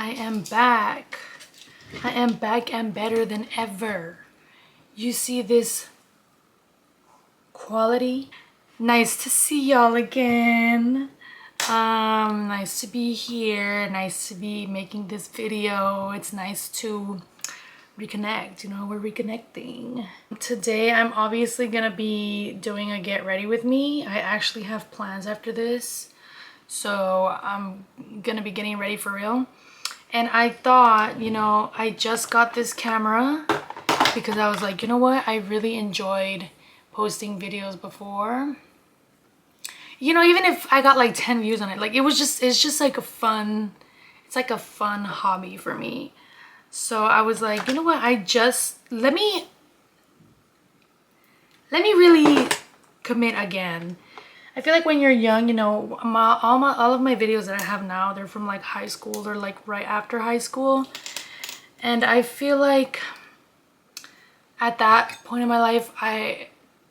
I am back. I am back and better than ever. You see this quality? Nice to see y'all again. Nice to be here. Nice to be making this video. It's nice to reconnect. You know, we're reconnecting. Today I'm obviously gonna be doing a get ready with me. I actually have plans after this, so I'm gonna be getting ready for real. And I thought, you know, I just got this camera because I was like, you know what, I really enjoyed posting videos before. You know, even if I got like 10 views on it, like it's just like a fun, it's like a fun hobby for me. So I was like, you know what, let me really commit again. I feel like when you're young, you know, all of my videos that I have now, they're from like high school or like right after high school. And I feel like at that point in my life, I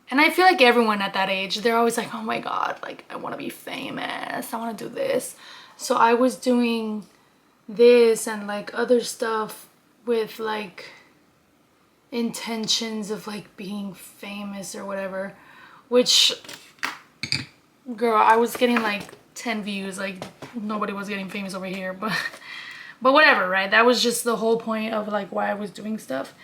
feel like everyone at that age, they're always like, oh my God, like I want to be famous. I want to do this. So I was doing this and like other stuff with like intentions of like being famous or whatever, which, girl, I was getting like 10 views. Like nobody was getting famous over here, but whatever, right? That was just the whole point of like why I was doing stuff.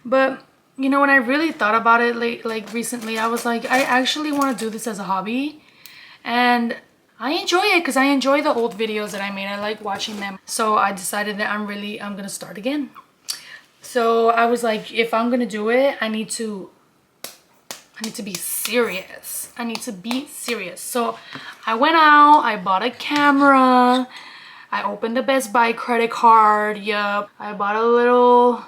But you know, when I really thought about it like recently, I was like, I actually want to do this as a hobby, and I enjoy it because I enjoy the old videos that I made. I like watching them. So I decided that I'm gonna start again. So I was like, if I'm gonna do it, I need to be serious. I need to be serious. So I went out, I bought a camera, I opened the Best Buy credit card. Yup. I bought a little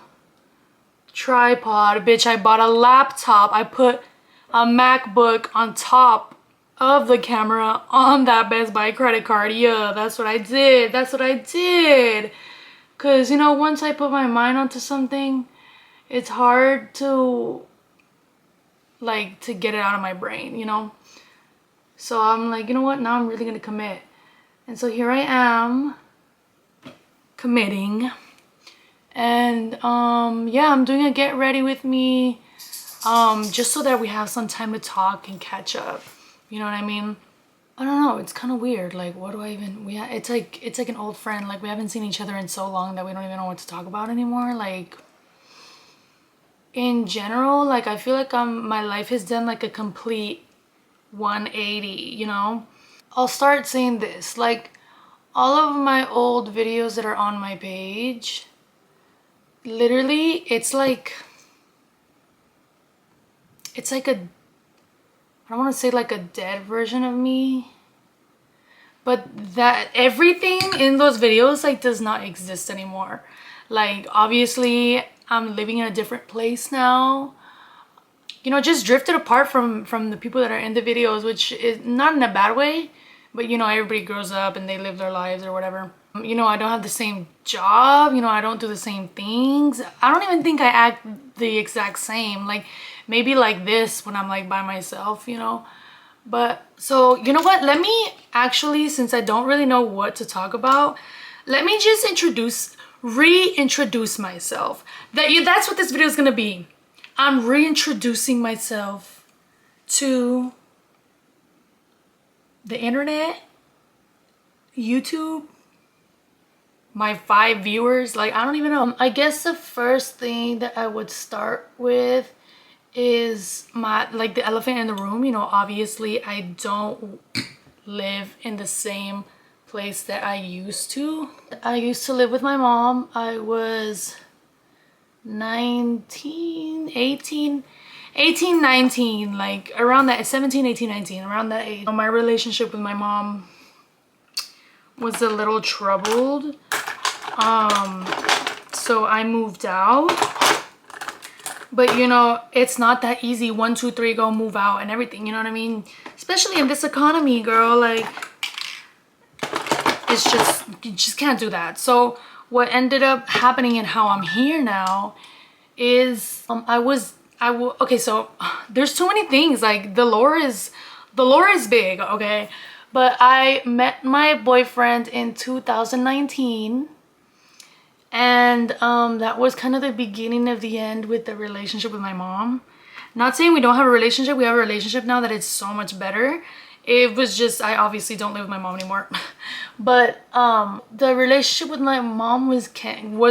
tripod. Bitch, I bought a laptop. I put a MacBook on top of the camera on that Best Buy credit card. Yeah, that's what I did. That's what I did. Because, you know, once I put my mind onto something, it's hard to like to get it out of my brain, you know. So I'm like, you know what, now I'm really gonna commit. And so here I am committing. And yeah, I'm doing a get ready with me, just so that we have some time to talk and catch up, you know what I mean. I don't know, it's kind of weird. Like, what do I even, it's like an old friend. Like, we haven't seen each other in so long that we don't even know what to talk about anymore. Like, in general, like I feel like my life has done like a complete 180, you know. I'll start saying this, like all of my old videos that are on my page, literally it's like a, I don't want to say like a dead version of me, but that everything in those videos like does not exist anymore. Like obviously I'm living in a different place now, you know, just drifted apart from the people that are in the videos, which is not in a bad way, but you know, everybody grows up and they live their lives or whatever. You know, I don't have the same job, you know, I don't do the same things. I don't even think I act the exact same, like maybe like this when I'm like by myself, you know. But so, you know what, let me actually, since I don't really know what to talk about, let me just reintroduce myself. That's what this video is gonna be. I'm reintroducing myself to the internet, YouTube, my 5 viewers. Like, I don't even know. I guess the first thing that I would start with is like the elephant in the room. You know, obviously I don't live in the same place that I used to. I used to live with my mom. I was 19, 19, like around that, 17, 18, 19, around that age. My relationship with my mom was a little troubled. So I moved out. But you know, it's not that easy. 1, 2, 3, go move out and everything, you know what I mean? Especially in this economy, girl, like it's just, you just can't do that. So what ended up happening and how I'm here now is okay, so there's too many things. Like the lore is big, okay? But I met my boyfriend in 2019 And that was kind of the beginning of the end with the relationship with my mom. Not saying we don't have a relationship. We have a relationship now that it's so much better. It was just, I obviously don't live with my mom anymore. But the relationship with my mom was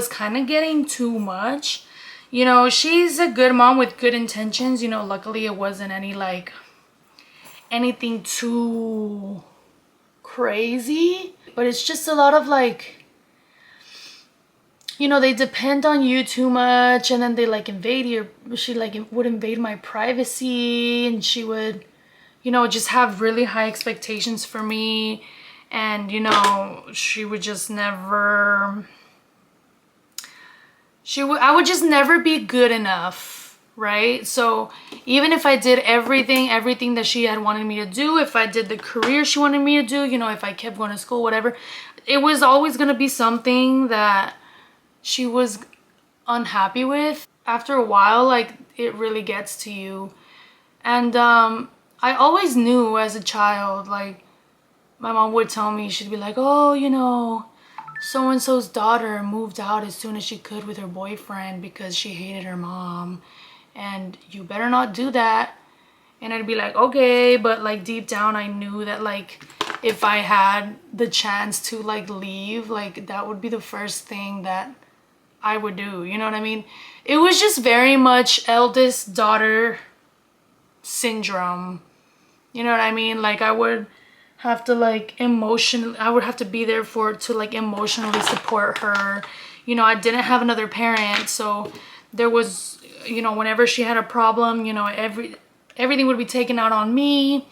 kind of getting too much. You know, she's a good mom with good intentions. You know, luckily it wasn't anything too crazy. But it's just a lot of like, you know, they depend on you too much, and then they like she like would invade my privacy, and she would, you know, just have really high expectations for me. And, you know, she would just never, I would just never be good enough, right? So even if I did everything that she had wanted me to do, if I did the career she wanted me to do, you know, if I kept going to school, whatever, it was always going to be something that she was unhappy with. After a while, like, it really gets to you. And I always knew as a child, like, my mom would tell me, she'd be like, oh, you know, so-and-so's daughter moved out as soon as she could with her boyfriend because she hated her mom, and you better not do that. And I'd be like, okay, but like deep down I knew that like if I had the chance to like leave, like that would be the first thing that I would do, you know what I mean? It was just very much eldest daughter syndrome, you know what I mean? Like I would have to like I would have to be there to like emotionally support her. You know, I didn't have another parent, so there was, you know, whenever she had a problem, you know, everything would be taken out on me.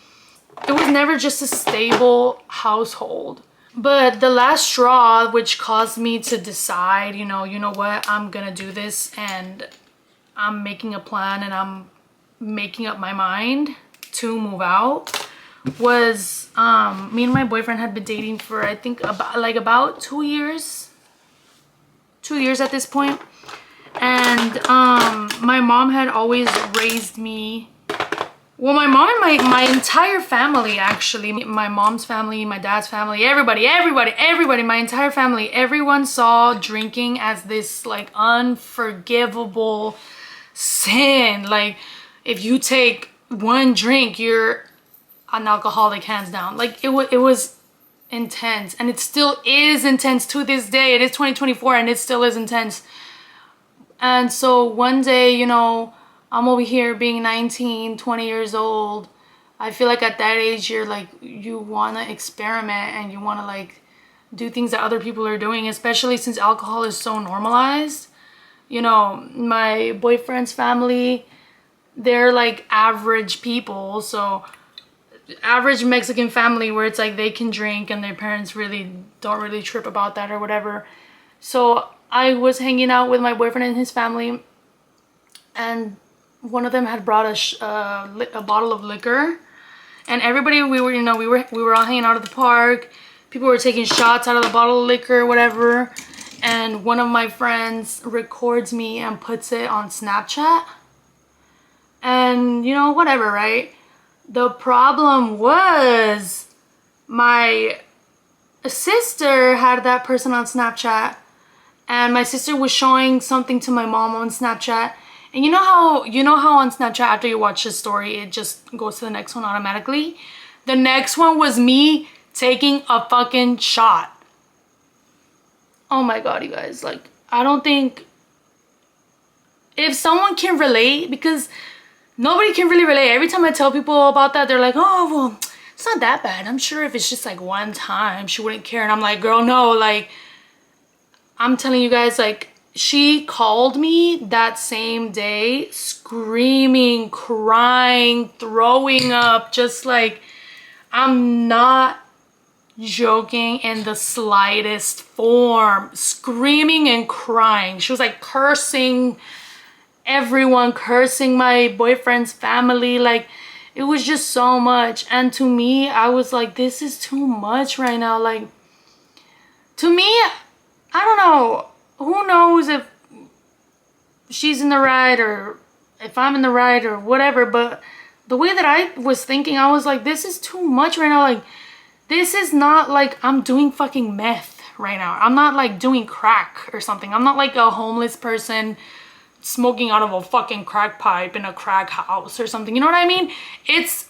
It was never just a stable household. But the last straw, which caused me to decide, you know what, I'm gonna do this, and I'm making a plan and I'm making up my mind to move out, was me and my boyfriend had been dating for I think about 2 years. 2 years at this point. And my mom had always raised me. Well, my mom and my entire family, actually, my mom's family, my dad's family, everybody, my entire family, everyone saw drinking as this like unforgivable sin. Like if you take one drink, you're an alcoholic, hands down. Like it was intense, and it still is intense to this day. It is 2024 and it still is intense. And so one day, you know, I'm over here being 19, 20 years old. I feel like at that age, you're like, you want to experiment and you want to like do things that other people are doing, especially since alcohol is so normalized. You know, my boyfriend's family, they're like average people. So average Mexican family where it's like they can drink and their parents really don't really trip about that or whatever. So I was hanging out with my boyfriend and his family, and one of them had brought a bottle of liquor, and everybody, we were all hanging out at the park. People were taking shots out of the bottle of liquor, whatever. And one of my friends records me and puts it on Snapchat. And you know, whatever, right? The problem was my sister had that person on Snapchat, and my sister was showing something to my mom on Snapchat. And you know how on Snapchat, after you watch the story, it just goes to the next one automatically? The next one was me taking a fucking shot. Oh my God, you guys. Like, I don't think... If someone can relate, because nobody can really relate. Every time I tell people about that, they're like, oh, well, it's not that bad. I'm sure if it's just like one time, she wouldn't care. And I'm like, girl, no. Like, I'm telling you guys, like, she called me that same day screaming, crying, throwing up, just like, I'm not joking in the slightest form, screaming and crying. She was like cursing everyone, cursing my boyfriend's family. Like, it was just so much. And to me, I was like, this is too much right now. Like, to me, I don't know. Who knows if she's in the right or if I'm in the right or whatever. But the way that I was thinking, I was like, this is too much right now. Like, this is not like I'm doing fucking meth, right now. I'm not like doing crack or something. I'm not like a homeless person smoking out of a fucking crack pipe in a crack house or something. You know what I mean? It's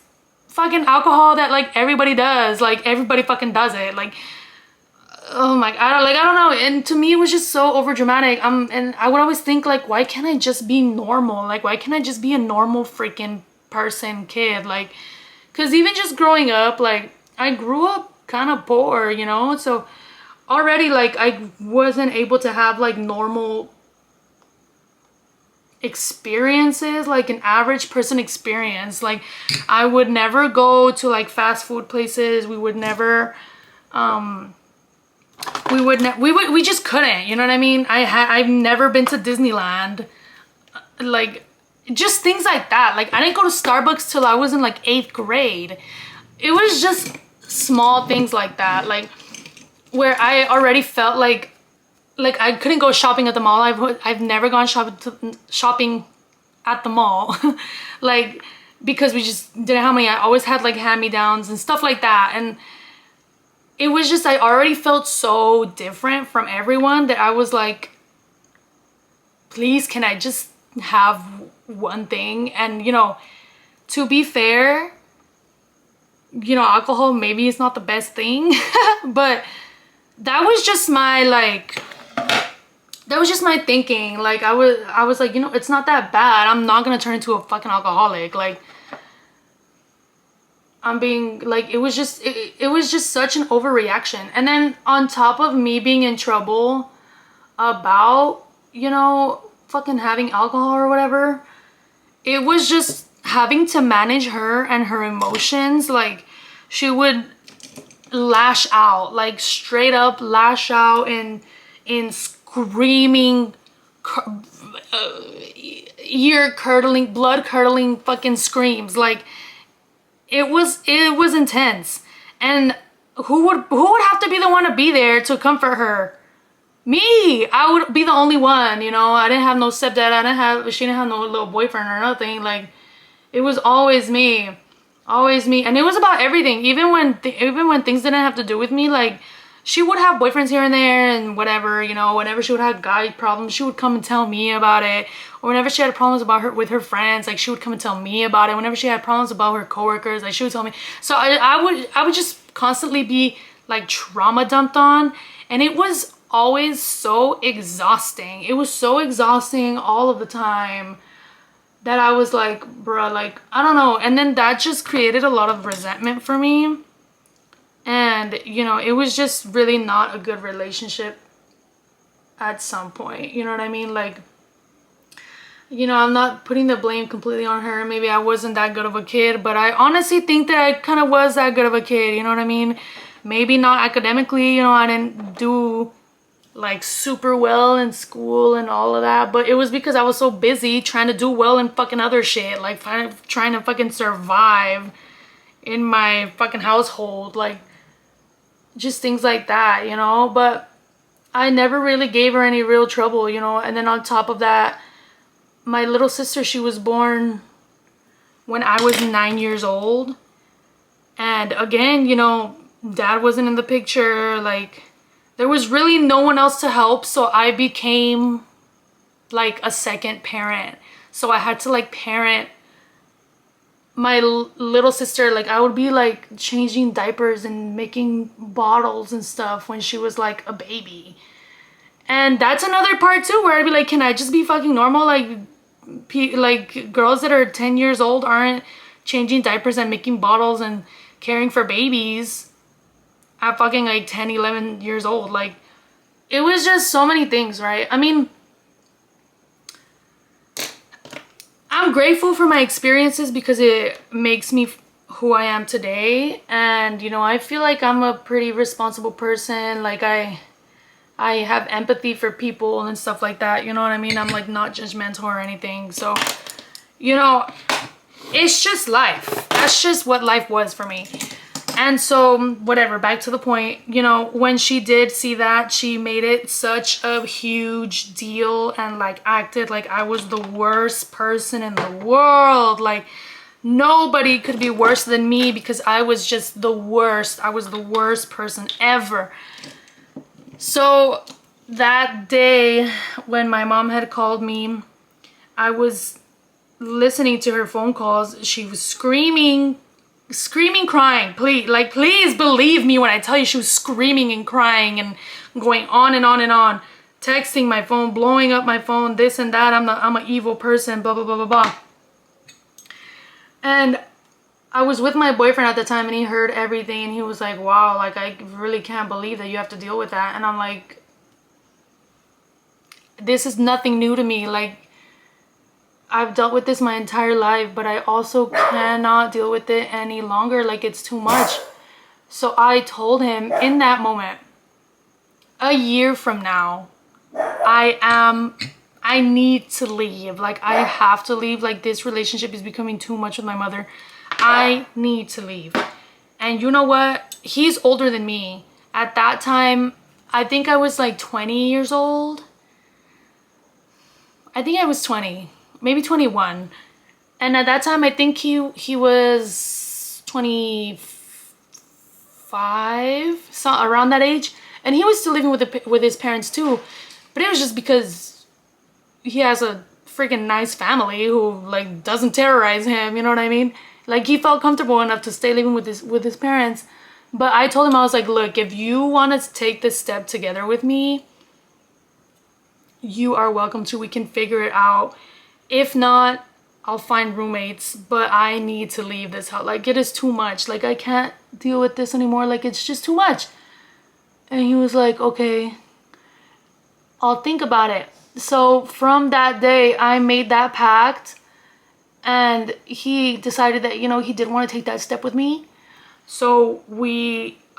fucking alcohol that like everybody does. Like everybody fucking does it. Like, oh my, I don't know. And to me, it was just so over dramatic. And I would always think like, why can't I just be normal? Like, why can't I just be a normal freaking person, kid? Like, cause even just growing up, like I grew up kind of poor, you know? So already like I wasn't able to have like normal experiences, like an average person experience. Like I would never go to like fast food places. We would never, we just couldn't, you know what I mean? I've never been to Disneyland, like just things like that. Like I didn't go to Starbucks till I was in like 8th grade. It was just small things like that, like where I already felt like I couldn't go shopping at the mall. I've never gone shopping at the mall like because we just didn't have money. I always had like hand-me-downs and stuff like that, and it was just, I already felt so different from everyone that I was like, please, can I just have one thing? And you know, to be fair, you know, alcohol maybe is not the best thing but that was just my like, that was just my thinking. Like I was like, you know, it's not that bad. I'm not gonna turn into a fucking alcoholic. Like I'm being like, it was just such an overreaction. And then on top of me being in trouble about, you know, fucking having alcohol or whatever, it was just having to manage her and her emotions. Like she would lash out, like straight up lash out in screaming, ear curdling, blood curdling fucking screams. Like it was intense. And who would have to be the one to be there to comfort her? Me. I would be the only one, you know. I didn't have no stepdad. She didn't have no little boyfriend or nothing. Like it was always me. Always me. And it was about everything. Even when things didn't have to do with me, like she would have boyfriends here and there and whatever, you know. Whenever she would have guy problems, she would come and tell me about it. Or whenever she had problems with her friends, like she would come and tell me about it. Whenever she had problems about her coworkers, like she would tell me. So I would just constantly be like trauma dumped on, and it was always so exhausting. It was so exhausting all of the time that I was like, bruh, like I don't know. And then that just created a lot of resentment for me. And you know, it was just really not a good relationship at some point, you know what I mean? Like, you know, I'm not putting the blame completely on her. Maybe I wasn't that good of a kid, but I honestly think that I kind of was that good of a kid, you know what I mean? Maybe not academically, you know, I didn't do like super well in school and all of that, but it was because I was so busy trying to do well in fucking other shit, like trying to fucking survive in my fucking household, like just things like that, you know. But I never really gave her any real trouble, you know. And then on top of that, my little sister, she was born when I was 9 years old, and again, you know, dad wasn't in the picture. Like there was really no one else to help, so I became like a second parent. So I had to like parent my little sister. Like I would be like changing diapers and making bottles and stuff when she was like a baby. And that's another part too, where I'd be like, can I just be fucking normal? Like girls that are 10 years old aren't changing diapers and making bottles and caring for babies at fucking like 10, 11 years old. Like it was just so many things, right? I mean, I'm grateful for my experiences because it makes me who I am today. And you know, I feel like I'm a pretty responsible person. Like I have empathy for people and stuff like that, you know what I mean? I'm like not judgmental or anything. So, you know, it's just life. That's just what life was for me. And so whatever, back to the point, you know, when she did see that, she made it such a huge deal and like acted like I was the worst person in the world. Like nobody could be worse than me because I was just the worst. I was the worst person ever. So that day when my mom had called me, I was listening to her phone calls. She was screaming, crying. Please believe me when I tell you she was screaming and crying and going on and on and on. Texting my phone, blowing up my phone, this and that. I'm an evil person, blah, blah, blah, blah, blah. And I was with my boyfriend at the time, and he heard everything, and he was like, wow, like, I really can't believe that you have to deal with that. And I'm like, this is nothing new to me. Like, I've dealt with this my entire life, but I also cannot deal with it any longer. Like, it's too much. So I told him in that moment, a year from now, I need to leave. Like, I have to leave. Like, this relationship is becoming too much with my mother. I need to leave. And you know what? He's older than me. At that time, I think I was like 20 years old. I think I was 20, maybe 21. And at that time, I think he was 25, so around that age. And he was still living with his parents too. But it was just because he has a freaking nice family who like doesn't terrorize him, you know what I mean? Like, he felt comfortable enough to stay living with his parents. But I told him, I was like, look, if you want to take this step together with me, you are welcome to. We can figure it out. If not, I'll find roommates, but I need to leave this house. Like, it is too much. Like, I can't deal with this anymore. Like, it's just too much. And he was like, okay, I'll think about it. So from that day, I made that pact, and he decided that, you know, he didn't want to take that step with me. So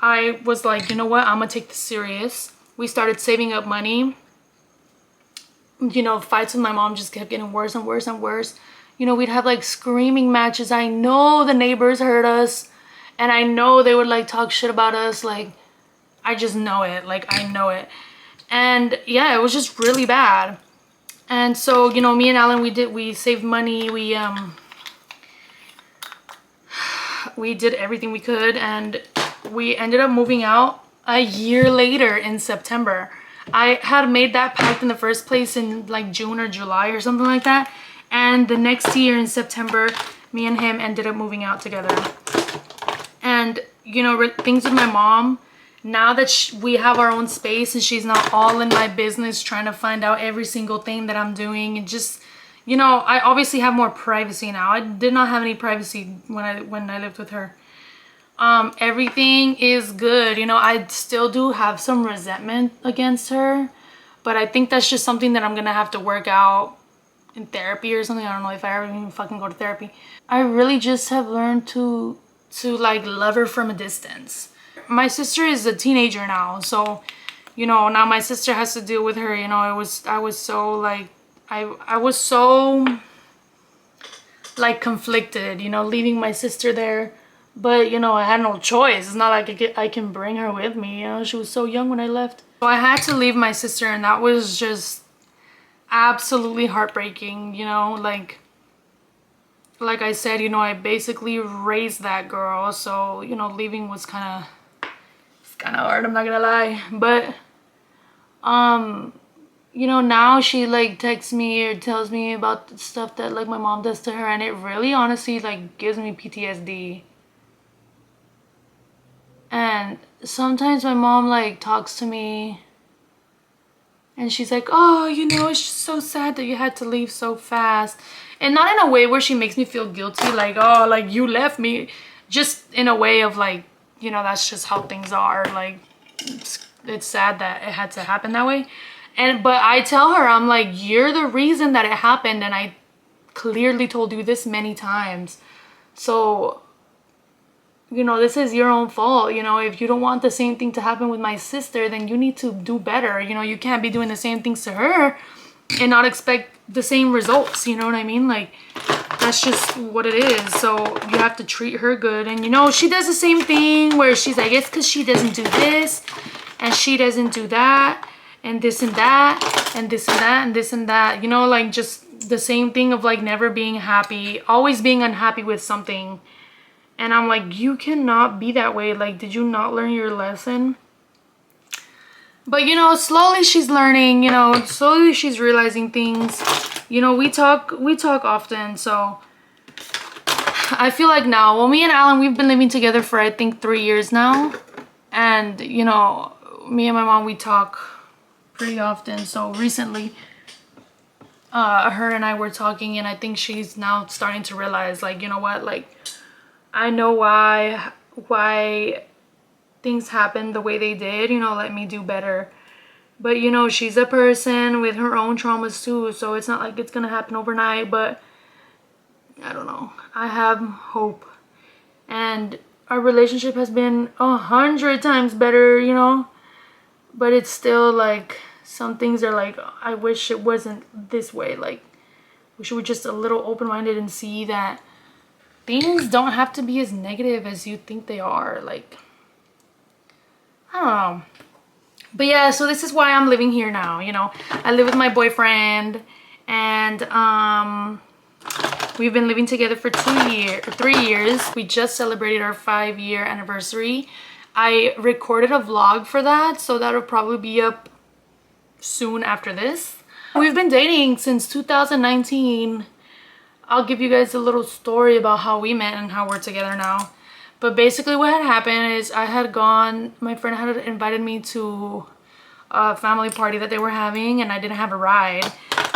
I was like, you know what, I'm gonna take this serious. We started saving up money. You know, fights with my mom just kept getting worse and worse and worse. You know, we'd have like screaming matches. I know the neighbors heard us, and I know they would like talk shit about us. Like, I just know it. Like, I know it. And yeah, it was just really bad. And so, you know, me and Alan, we saved money. We did everything we could, and we ended up moving out a year later in September. I had made that pact in the first place in like June or July or something like that. And the next year in September, me and him ended up moving out together. And, you know, things with my mom, now that we have our own space and she's not all in my business trying to find out every single thing that I'm doing, and just, you know, I obviously have more privacy now. I did not have any privacy when I lived with her. Everything is good. You know, I still do have some resentment against her, but I think that's just something that I'm gonna have to work out in therapy or something. I don't know if I ever even fucking go to therapy. I really just have learned to like love her from a distance. My sister is a teenager now, so, you know, now my sister has to deal with her. You know, I was so like, I was so like conflicted, you know, leaving my sister there. But, you know, I had no choice. It's not like I can bring her with me. You know, she was so young when I left. So I had to leave my sister, and that was just absolutely heartbreaking, you know. Like I said, you know, I basically raised that girl. So, you know, leaving was kind of hard, I'm not gonna lie. But, you know, now she like texts me or tells me about the stuff that like my mom does to her, and it really honestly like gives me PTSD. And sometimes my mom like talks to me and she's like, oh, you know, it's just so sad that you had to leave so fast. And not in a way where she makes me feel guilty, like, oh, like you left me. Just in a way of like, you know, that's just how things are. Like, it's sad that it had to happen that way. But I tell her, I'm like, you're the reason that it happened, and I clearly told you this many times. So, you know, this is your own fault. You know, if you don't want the same thing to happen with my sister, then you need to do better. You know, you can't be doing the same things to her and not expect the same results. You know what I mean? Like, that's just what it is. So you have to treat her good. And, you know, she does the same thing where she's like, it's because she doesn't do this and she doesn't do that and this and that and this and that and this and that. You know, like just the same thing of like never being happy, always being unhappy with something. And I'm like, you cannot be that way. Like, did you not learn your lesson? But you know, slowly she's learning, you know, slowly she's realizing things. You know, we talk often, so I feel like now, well, me and Alan, we've been living together for I think 3 years now. And you know, me and my mom, we talk pretty often. So recently her and I were talking, and I think she's now starting to realize, like, you know what, like, I know why things happened the way they did, you know, let me do better. But you know, she's a person with her own traumas too, so it's not like it's gonna happen overnight. But I don't know, I have hope, and our relationship has been 100 times better, you know. But it's still like, some things are like, I wish it wasn't this way. Like, wish we were just a little open-minded and see that things don't have to be as negative as you think they are. Like, I don't know. But yeah, so this is why I'm living here now, you know. I live with my boyfriend, and we've been living together for 3 years. We just celebrated our 5-year anniversary. I recorded a vlog for that, so that'll probably be up soon after this. We've been dating since 2019. I'll give you guys a little story about how we met and how we're together now. But basically what had happened is, my friend had invited me to a family party that they were having, and I didn't have a ride.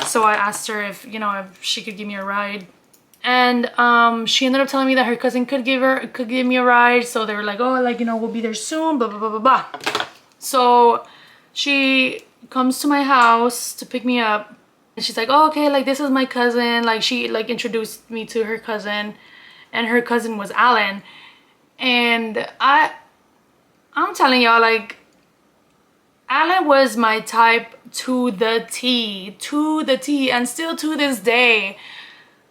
So I asked her if, you know, if she could give me a ride. And she ended up telling me that her cousin could give me a ride. So they were like, oh, like, you know, we'll be there soon, blah, blah, blah, blah, blah. So she comes to my house to pick me up. And she's like, oh, okay, like, this is my cousin. Like, she, like, introduced me to her cousin. And her cousin was Alan. And I'm telling y'all, like, Alan was my type to the T. And still to this day,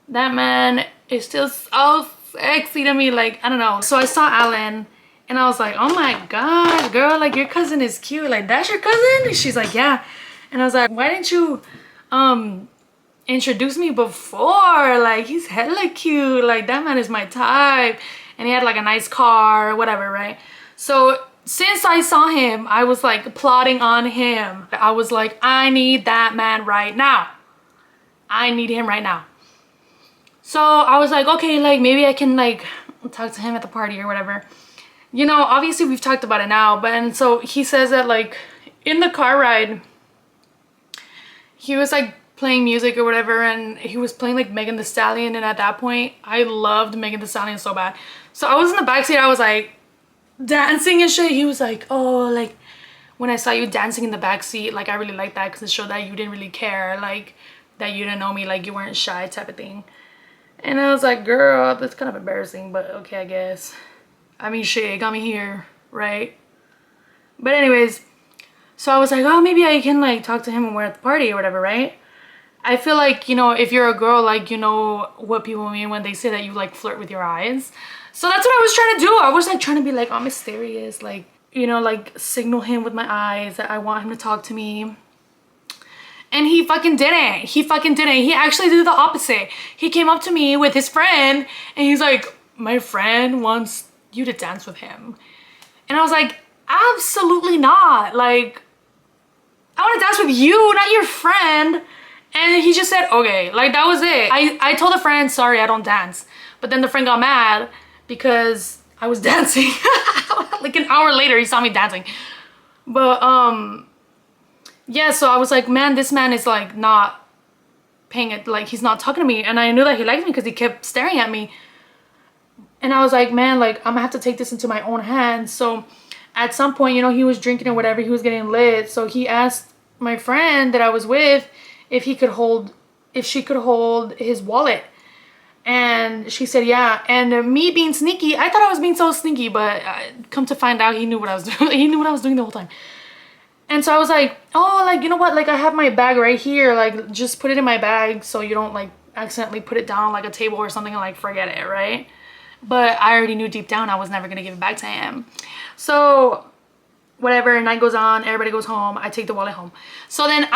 that man is still so sexy to me. Like, I don't know. So I saw Alan, and I was like, oh my gosh, girl, like, your cousin is cute. Like, that's your cousin? And she's like, yeah. And I was like, why didn't you introduce me before? Like, he's hella cute. Like, that man is my type. And he had like a nice car, whatever, right? So since I saw him, I was like plotting on him. I was like, I need that man right now. I need him right now. So I was like, okay, like, maybe I can like talk to him at the party or whatever. You know, obviously we've talked about it now, but, and so he says that, like, in the car ride, he was like playing music or whatever, and he was playing like Megan Thee Stallion, and at that point I loved Megan Thee Stallion so bad. So I was in the backseat, I was like dancing and shit. He was like, oh, like, when I saw you dancing in the backseat, like, I really like that because it showed that you didn't really care, like, that you didn't know me, like, you weren't shy type of thing. And I was like, girl, that's kind of embarrassing, but okay, I guess. I mean, shit, it got me here, right? But anyways, so I was like, oh, maybe I can like talk to him when we're at the party or whatever, right? I feel like, you know, if you're a girl, like, you know what people mean when they say that you like flirt with your eyes. So that's what I was trying to do. I was like trying to be like, oh, mysterious, like, you know, like signal him with my eyes that I want him to talk to me. And he fucking didn't. He fucking didn't. He actually did the opposite. He came up to me with his friend, and he's like, my friend wants you to dance with him. And I was like, absolutely not. Like, I want to dance with you, not your friend. And he just said, okay. Like, that was it. I told a friend, sorry, I don't dance. But then the friend got mad because I was dancing. Like, an hour later, he saw me dancing. But, yeah, so I was like, man, this man is like not paying it, like, he's not talking to me. And I knew that he liked me because he kept staring at me. And I was like, man, like, I'm gonna have to take this into my own hands. So at some point, you know, he was drinking or whatever, he was getting lit. So he asked my friend that I was with if she could hold his wallet. And she said, yeah. And me being sneaky, I thought I was being so sneaky, but come to find out, he knew what I was doing. He knew what I was doing the whole time. And so I was like, oh, like, you know what? Like, I have my bag right here. Like, just put it in my bag so you don't, like, accidentally put it down, like, a table or something and, like, forget it, right? But I already knew deep down I was never going to give it back to him. So, whatever. Night goes on. Everybody goes home. I take the wallet home. So then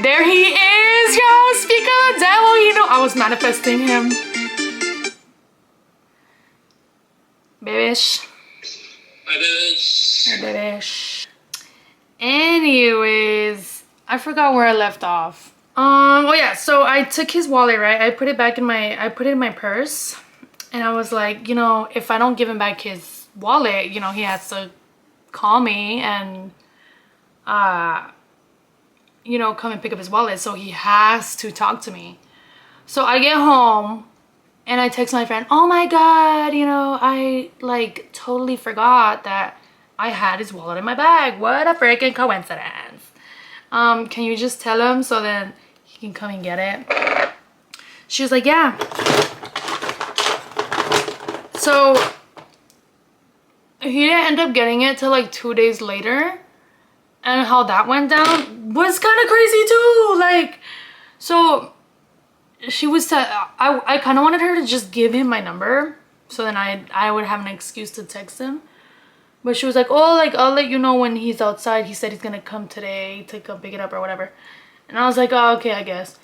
there he is, y'all. Speak of the devil. You know, I was manifesting him. Babish. I did it. Anyways, I forgot where I left off. Oh yeah, so I took his wallet, right? I put it back in my purse. And I was like, you know, if I don't give him back his wallet, you know, he has to call me and you know, come and pick up his wallet. So he has to talk to me. So I get home and I text my friend, oh my God, you know, I like totally forgot that I had his wallet in my bag. What a freaking coincidence. Can you just tell him so then he can come and get it? She was like, yeah. So he didn't end up getting it till like 2 days later. And how that went down was kind of crazy too. Like, so she was, I kind of wanted her to just give him my number. So then I would have an excuse to text him. But she was like, oh, like, I'll let you know when he's outside. He said he's gonna come today to come pick it up or whatever. And I was like, oh, okay, I guess.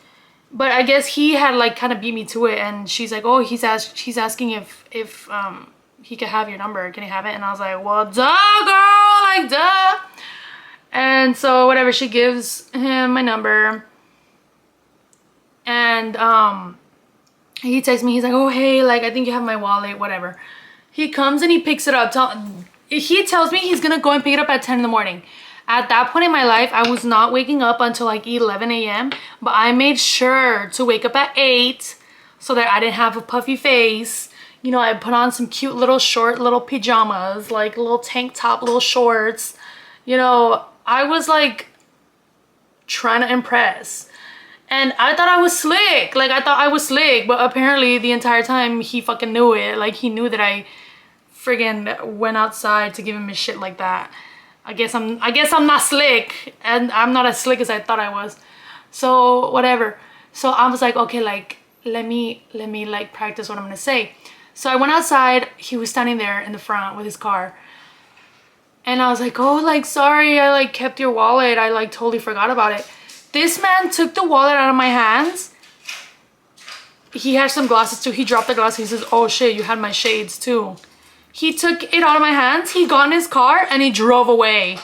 But I guess he had like kind of beat me to it. And she's like, oh, she's asking if he could have your number. Can he have it? And I was like, well, duh, girl, like, duh. And so whatever, she gives him my number. And he texts me, he's like, oh, hey, like, I think you have my wallet, whatever. He comes and he picks it up. He tells me he's gonna go and pick it up at 10 in the morning. At that point in my life, I was not waking up until like 11 a.m. But I made sure to wake up at 8 so that I didn't have a puffy face. You know, I put on some cute little short little pajamas, like little tank top, little shorts. You know, I was like trying to impress. And I thought I was slick. Like, I thought I was slick. But apparently the entire time he fucking knew it. Like, he knew that I friggin' went outside to give him his shit like that. I guess I'm not slick. And I'm not as slick as I thought I was. So, whatever. So I was like, okay, like, let me like practice what I'm gonna say. So I went outside. He was standing there in the front with his car. And I was like, oh, like, sorry, I like kept your wallet. I like totally forgot about it. This man took the wallet out of my hands. He had some glasses too. He dropped the glasses. He says, oh shit, you had my shades too. He took it out of my hands. He got in his car and he drove away.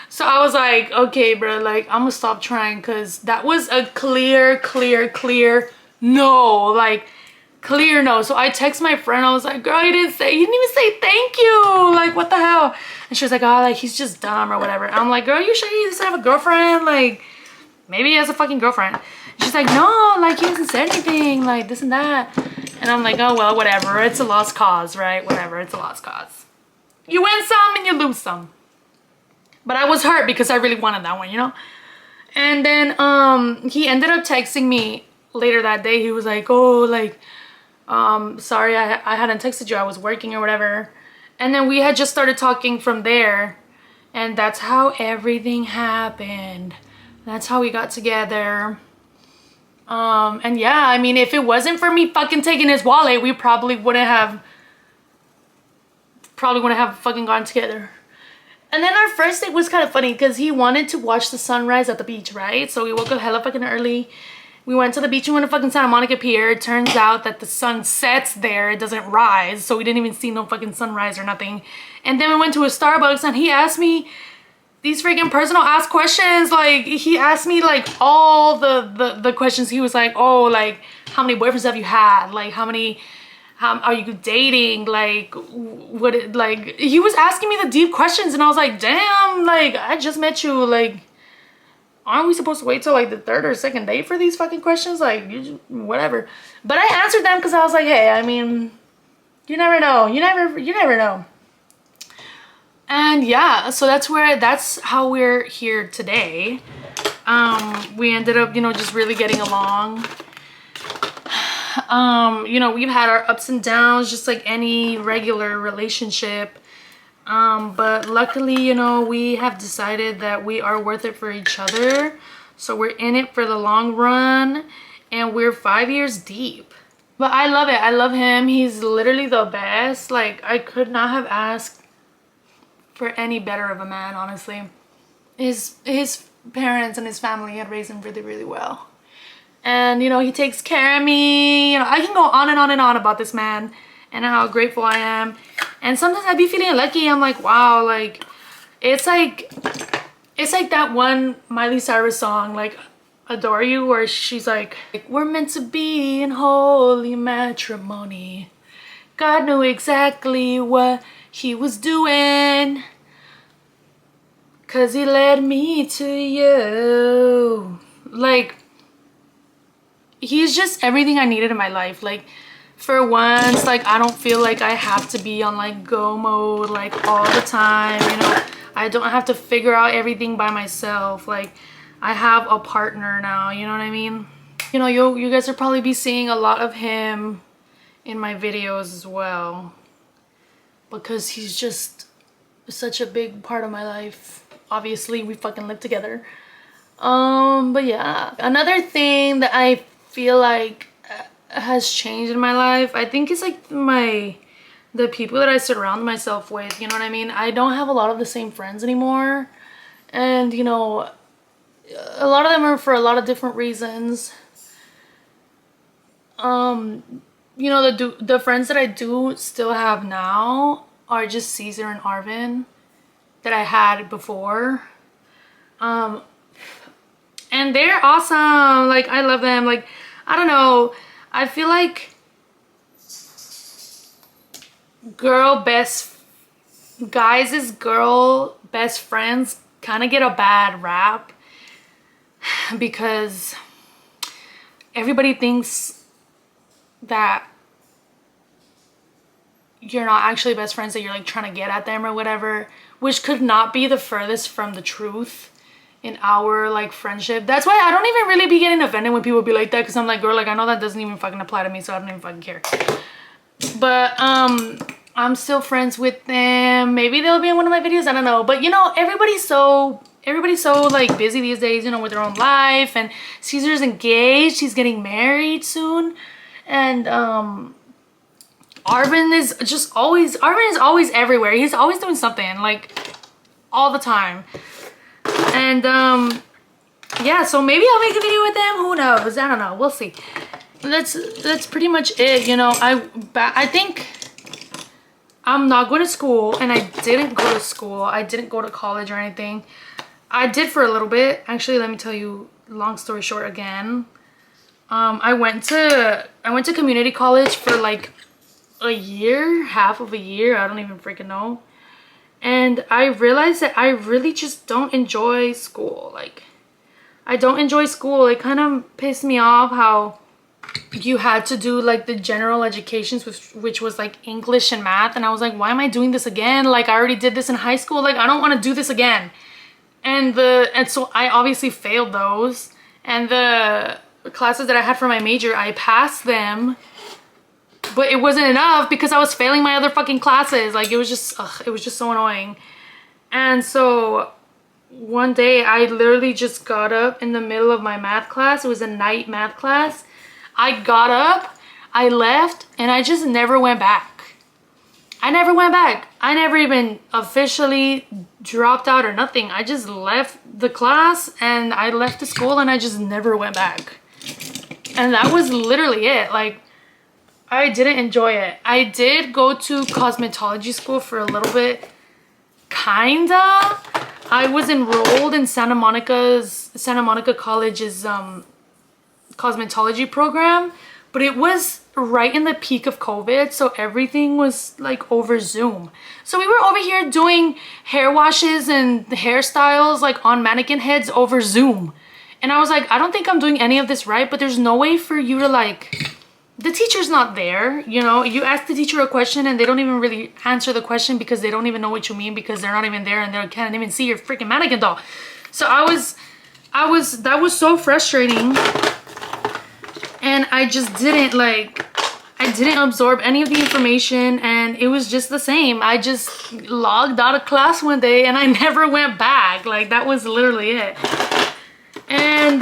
So I was like, okay, bro, like, I'm gonna stop trying because that was a clear no. Like, clear no. So I text my friend. I was like, girl, you didn't even say thank you. Like, what the hell? And she was like, oh, like, he's just dumb or whatever. And I'm like, girl, you sure he doesn't have a girlfriend? Like, maybe he has a fucking girlfriend. And she's like, no, like, he hasn't said anything, like, this and that. And I'm like, oh, well, whatever. It's a lost cause, right? Whatever. It's a lost cause. You win some and you lose some. But I was hurt because I really wanted that one, you know? And then he ended up texting me later that day. He was like, oh, like, sorry, I hadn't texted you. I was working or whatever. And then we had just started talking from there. And that's how everything happened. That's how we got together. And yeah, I mean, if it wasn't for me fucking taking his wallet, we probably wouldn't have fucking gone together. And then our first date was kind of funny because he wanted to watch the sunrise at the beach, right? So we woke up hella fucking early. We went to the beach. We went to fucking Santa Monica Pier. It turns out that the sun sets there. It doesn't rise. So we didn't even see no fucking sunrise or nothing. And then we went to a Starbucks and he asked me these freaking personal ass questions. Like, he asked me like all the questions. He was like, oh, like, how many boyfriends have you had? Like, how are you dating? Like, like, he was asking me the deep questions and I was like, damn, like, I just met you. Like, aren't we supposed to wait till like the third or second date for these fucking questions? Like, whatever. But I answered them because I was like, hey, I mean, you never know. You never know. And yeah, so that's how we're here today. We ended up, you know, just really getting along. You know, we've had our ups and downs just like any regular relationship. But luckily, you know, we have decided that we are worth it for each other. So we're in it for the long run and we're 5 years deep. But I love it. I love him. He's literally the best. Like, I could not have asked for any better of a man, honestly. His parents and his family had raised him really, really well. And, you know, he takes care of me. You know, I can go on and on and on about this man. and how grateful I am. And sometimes I be feeling lucky. I'm like, wow, like it's like that one Miley Cyrus song, like Adore You, where she's like, we're meant to be in holy matrimony. God knew exactly what he was doing, 'cause he led me to you. Like, he's just everything I needed in my life. Like, for once, like, I don't feel like I have to be on like go mode like all the time, you know. I don't have to figure out everything by myself. Like, I have a partner now, you know what I mean? You know, you guys will probably be seeing a lot of him in my videos as well, because he's just such a big part of my life. Obviously, we fucking live together. But yeah, another thing that I feel like has changed in my life, I think, is like the people that I surround myself with, you know what I mean? I don't have a lot of the same friends anymore, and you know, a lot of them are for a lot of different reasons. You know, the friends that I do still have now are just Caesar and Arvin that I had before. And they're awesome. Like, I love them. Like, I don't know, I feel like girl best friends kind of get a bad rap, because everybody thinks that you're not actually best friends, that you're like trying to get at them or whatever, which could not be the furthest from the truth in our like friendship. That's why I don't even really be getting offended when people be like that, because I'm like, girl, like, I know that doesn't even fucking apply to me, so I don't even fucking care. But I'm still friends with them. Maybe they'll be in one of my videos, I don't know. But you know, everybody's so like busy these days, you know, with their own life. And Caesar's engaged, he's getting married soon. And Arvin is always everywhere. He's always doing something, like, all the time. And yeah, so maybe I'll make a video with them, who knows, I don't know, we'll see. That's pretty much it, you know. I think I'm not going to school, and I didn't go to school. I didn't go to college or anything. I did for a little bit. Actually, let me tell you, long story short again. I went to community college for like a year, half of a year, I don't even freaking know. And I realized that I really just don't enjoy school. Like, I don't enjoy school. It kind of pissed me off how you had to do like the general educations, which was like English and math. And I was like, why am I doing this again? Like, I already did this in high school. Like, I don't want to do this again. And so I obviously failed those. And the classes that I had for my major, I passed them. But it wasn't enough because I was failing my other fucking classes. Like, it was just so annoying. And so one day I literally just got up in the middle of my math class. It was a night math class. I got up, I left, and I just never went back. I never went back. I never even officially dropped out or nothing. I just left the class and I left the school and I just never went back. And that was literally it. Like, I didn't enjoy it. I did go to cosmetology school for a little bit, kinda. I was enrolled in Santa Monica College's cosmetology program, but it was right in the peak of COVID, so everything was like over Zoom. So we were over here doing hair washes and hairstyles like on mannequin heads over Zoom. And I was like, I don't think I'm doing any of this right, but there's no way for you to like, the teacher's not there, you know. You ask the teacher a question and they don't even really answer the question because they don't even know what you mean, because they're not even there and they can't even see your freaking mannequin doll. So that was so frustrating. And I just didn't I didn't absorb any of the information, and it was just the same. I just logged out of class one day and I never went back. Like, that was literally it. And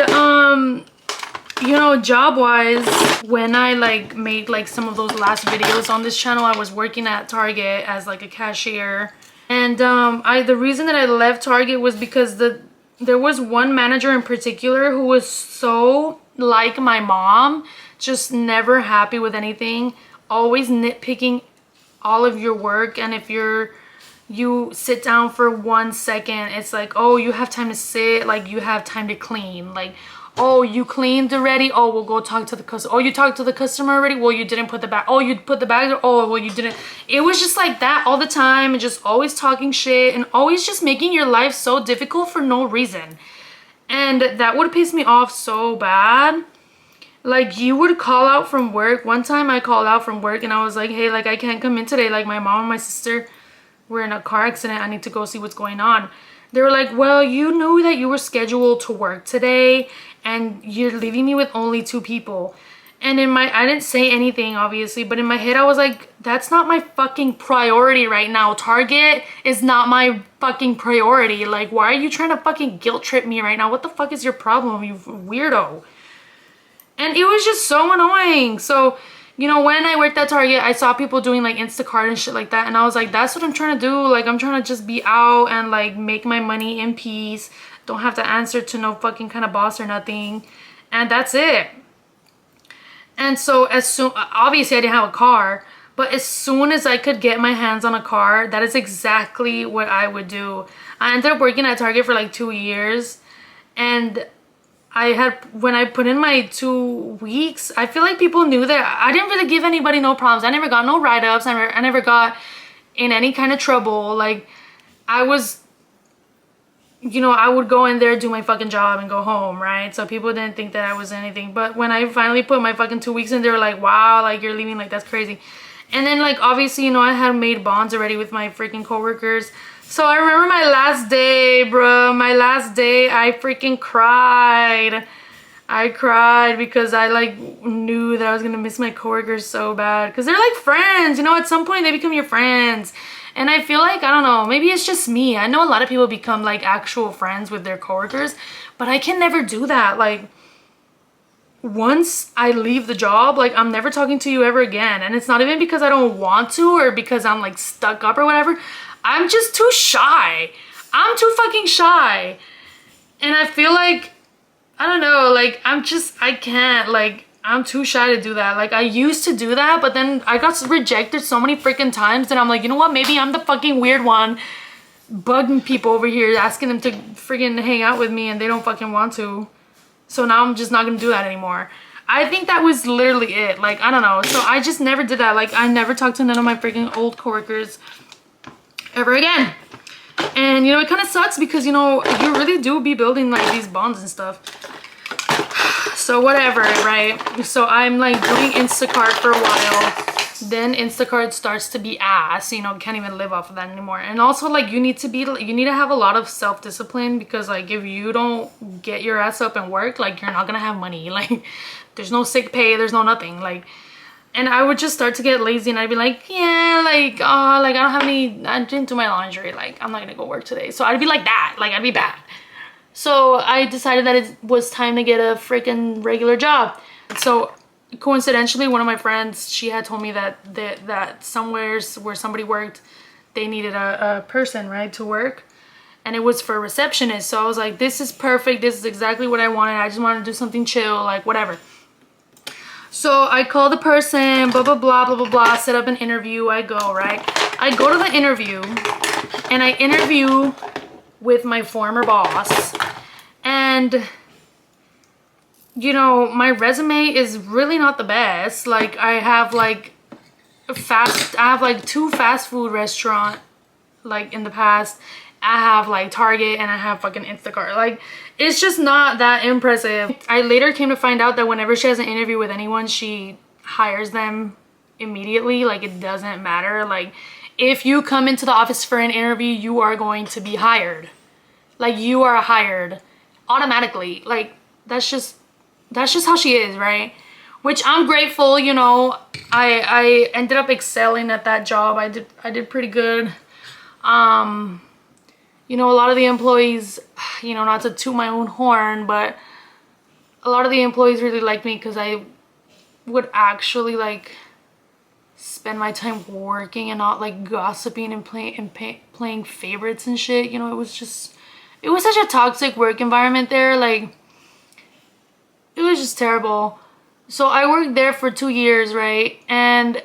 you know, job-wise, when I like made like some of those last videos on this channel, I was working at Target as like a cashier. And the reason that I left Target was because there was one manager in particular who was so like my mom, just never happy with anything, always nitpicking all of your work. And if you sit down for 1 second, it's like, oh, you have time to sit, like you have time to clean, like, oh, you cleaned already, oh, we'll go talk to the customer. Oh, you talked to the customer already, well, you didn't put the bag. Oh, you put the bag there, oh, well, you didn't. It was just like that all the time, and just always talking shit and always just making your life so difficult for no reason. And that would piss me off so bad. Like, you would call out from work. One time I called out from work and I was like, hey, like, I can't come in today, like my mom and my sister were in a car accident, I need to go see what's going on. They were like, well, you knew that you were scheduled to work today and you're leaving me with only 2 people. And I didn't say anything, obviously, but in my head I was like, that's not my fucking priority right now. Target is not my fucking priority. Like, why are you trying to fucking guilt trip me right now? What the fuck is your problem, you weirdo? And it was just so annoying. So, you know, when I worked at Target, I saw people doing like Instacart and shit like that. And I was like, that's what I'm trying to do. Like, I'm trying to just be out and like make my money in peace. Don't have to answer to no fucking kind of boss or nothing. And that's it. And so as soon, obviously I didn't have a car, but as soon as I could get my hands on a car, that is exactly what I would do. I ended up working at Target for like 2 years. And when I put in my 2 weeks, I feel like people knew that I didn't really give anybody no problems. I never got no write-ups. I never got in any kind of trouble. Like, I was, you know, I would go in there, do my fucking job and go home, right? So people didn't think that I was anything. But when I finally put my fucking 2 weeks in, they were like, wow, like, you're leaving, like, that's crazy. And then, like, obviously, you know, I had made bonds already with my freaking coworkers. So I remember my last day, bro. My last day, I freaking cried. I cried because I like knew that I was gonna miss my coworkers so bad. Because they're like friends, you know, at some point they become your friends. And I feel like, I don't know, maybe it's just me. I know a lot of people become like actual friends with their coworkers, but I can never do that. Like, once I leave the job, like, I'm never talking to you ever again. And it's not even because I don't want to or because I'm like stuck up or whatever. I'm just too shy. I'm too fucking shy. And I feel like, I don't know, like, I can't, like, I'm too shy to do that. Like, I used to do that, but then I got rejected so many freaking times that I'm like, you know what, maybe I'm the fucking weird one bugging people over here, asking them to freaking hang out with me and they don't fucking want to. So now I'm just not gonna do that anymore. I think that was literally it. Like, I don't know. So I just never did that. Like, I never talked to none of my freaking old coworkers ever again. And you know, it kind of sucks because, you know, you really do be building like these bonds and stuff. So whatever, right? So I'm like doing Instacart for a while. Then Instacart starts to be ass, you know, can't even live off of that anymore. And also, like, you need to have a lot of self-discipline, because like if you don't get your ass up and work, like, you're not gonna have money. Like, there's no sick pay, there's no nothing. Like, and I would just start to get lazy and I'd be like, yeah, like, oh, like, I didn't do my laundry, like, I'm not gonna go work today. So I'd be like that, like, I'd be bad. So I decided that it was time to get a freaking regular job. So coincidentally, one of my friends, she had told me that somewhere where somebody worked, they needed a person, right, to work. And it was for a receptionist. So I was like, this is perfect. This is exactly what I wanted. I just wanted to do something chill, like, whatever. So I call the person, blah, blah, blah, blah, blah, blah, set up an interview. I go, right? I go to the interview and I interview with my former boss. And, you know, my resume is really not the best. Like, I have like 2 fast food restaurant, like, in the past. I have like Target and I have fucking Instacart. Like, it's just not that impressive. I later came to find out that whenever she has an interview with anyone, she hires them immediately. Like, it doesn't matter. Like, if you come into the office for an interview, you are going to be hired. Like, you are hired automatically. Like, that's just how she is, right? Which I'm grateful, you know. I ended up excelling at that job. I did pretty good. You know, a lot of the employees, you know, not to toot my own horn, but a lot of the employees really liked me because I would actually like spend my time working and not like gossiping and playing favorites and shit. You know, it was such a toxic work environment there. Like, it was just terrible. So I worked there for 2 years, right? And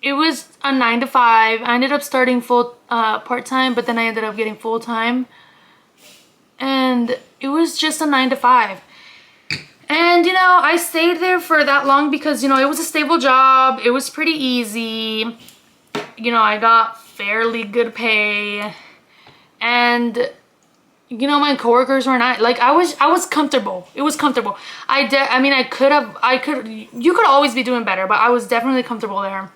it was a 9 to 5. I ended up starting full part-time, but then I ended up getting full-time. And it was just a 9 to 5. And, you know, I stayed there for that long because, you know, it was a stable job. It was pretty easy. You know, I got fairly good pay. And, you know, my coworkers were not, like, I was comfortable. It was comfortable. I mean, you could always be doing better, but I was definitely comfortable there.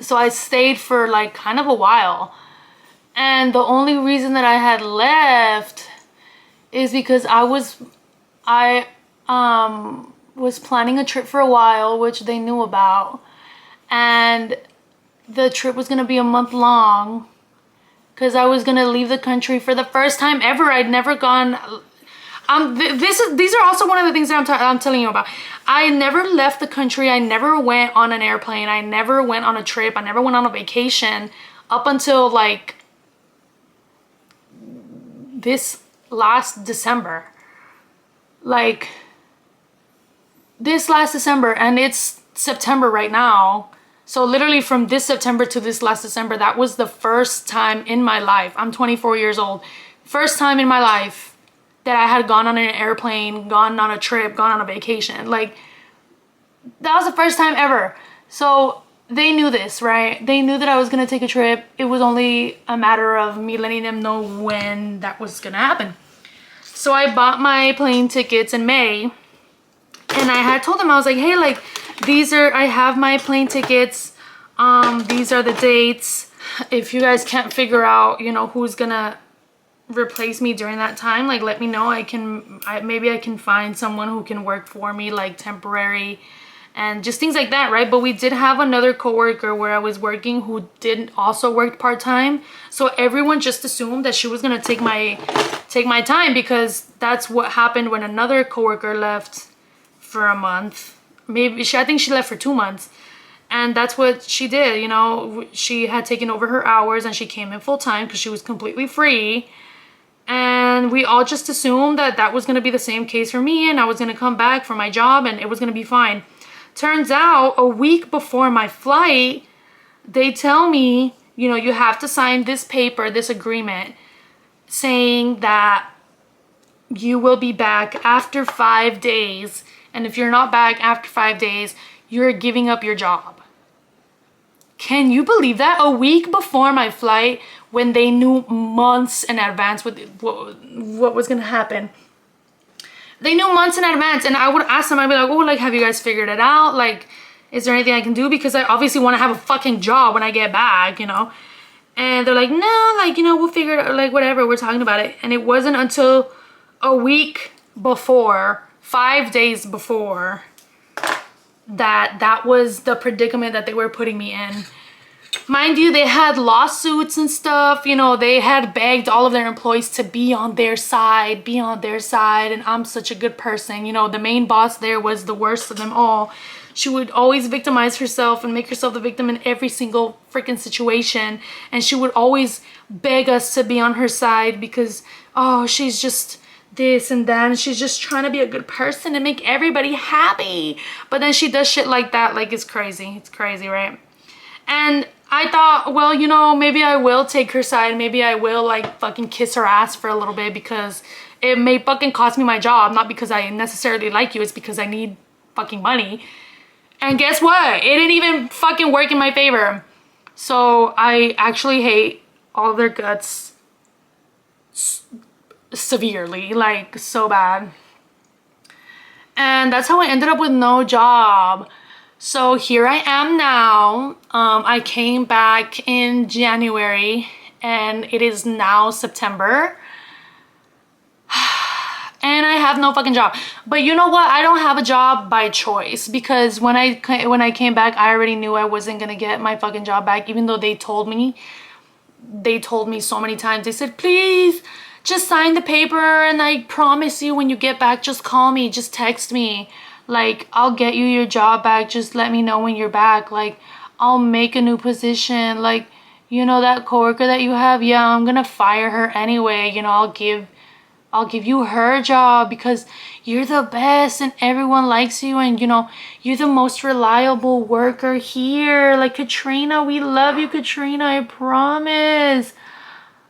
So I stayed for, like, kind of a while. And the only reason that I had left is because I was planning a trip for a while, which they knew about, and the trip was gonna be a month long because I was gonna leave the country for the first time ever. I'd never gone. These are also one of the things that I'm telling you about. I never left the country. I never went on an airplane. I never went on a trip. I never went on a vacation up until like this last December. Like this last December, and it's September right now. So literally from this September to this last December, that was the first time in my life. I'm 24 years old. First time in my life that I had gone on an airplane, gone on a trip, gone on a vacation. Like, that was the first time ever. So they knew this, right? They knew that I was gonna take a trip. It was only a matter of me letting them know when that was gonna happen. So I bought my plane tickets in May. And I had told them, I was like, hey, like, I have my plane tickets. These are the dates. If you guys can't figure out, you know, who's gonna replace me during that time, like, let me know. Maybe I can find someone who can work for me, like, temporary and just things like that, right? But we did have another coworker where I was working who did also work part-time. So everyone just assumed that she was gonna take my time, because that's what happened when another coworker left for a month. I think she left for 2 months, and that's what she did. You know, she had taken over her hours and she came in full-time because she was completely free, and we all just assumed that that was going to be the same case for me, and I was going to come back for my job and it was going to be fine. Turns out a week before my flight, they tell me, you know, you have to sign this paper, this agreement, saying that you will be back after 5 days. And if you're not back after 5 days, you're giving up your job. Can you believe that? A week before my flight, when they knew months in advance what was going to happen. They knew months in advance, and I would ask them, I'd be like, oh, like, have you guys figured it out? Like, is there anything I can do? Because I obviously want to have a fucking job when I get back, you know? And they're like, no, like, you know, we'll figure it out, like, whatever, we're talking about it. And it wasn't until a week before, 5 days before, that was the predicament that they were putting me in. Mind you, they had lawsuits and stuff, you know, they had begged all of their employees to be on their side, and I'm such a good person. You know, the main boss there was the worst of them all. She would always victimize herself and make herself the victim in every single freaking situation, and she would always beg us to be on her side because, oh, she's just this and that, and she's just trying to be a good person and make everybody happy. But then she does shit like that, like, it's crazy, right? And I thought, well, you know, maybe I will take her side, maybe I will, like, fucking kiss her ass for a little bit, because it may fucking cost me my job, not because I necessarily like you, it's because I need fucking money. And guess what? It didn't even fucking work in my favor. So I actually hate all of their guts severely, like, so bad. And that's how I ended up with no job. So here I am now. I came back in January and it is now September. And I have no fucking job. But you know what? I don't have a job by choice, because when I came back, I already knew I wasn't gonna get my fucking job back, even though they told me so many times. They said, please just sign the paper, and I promise you when you get back, just call me, just text me. Like, I'll get you your job back. Just let me know when you're back. Like, I'll make a new position. Like, you know, that coworker that you have, yeah, I'm gonna fire her anyway. You know, I'll give I'll give you her job because you're the best and everyone likes you, and you know, you're the most reliable worker here. Like, Katrina, we love you, Katrina, I promise.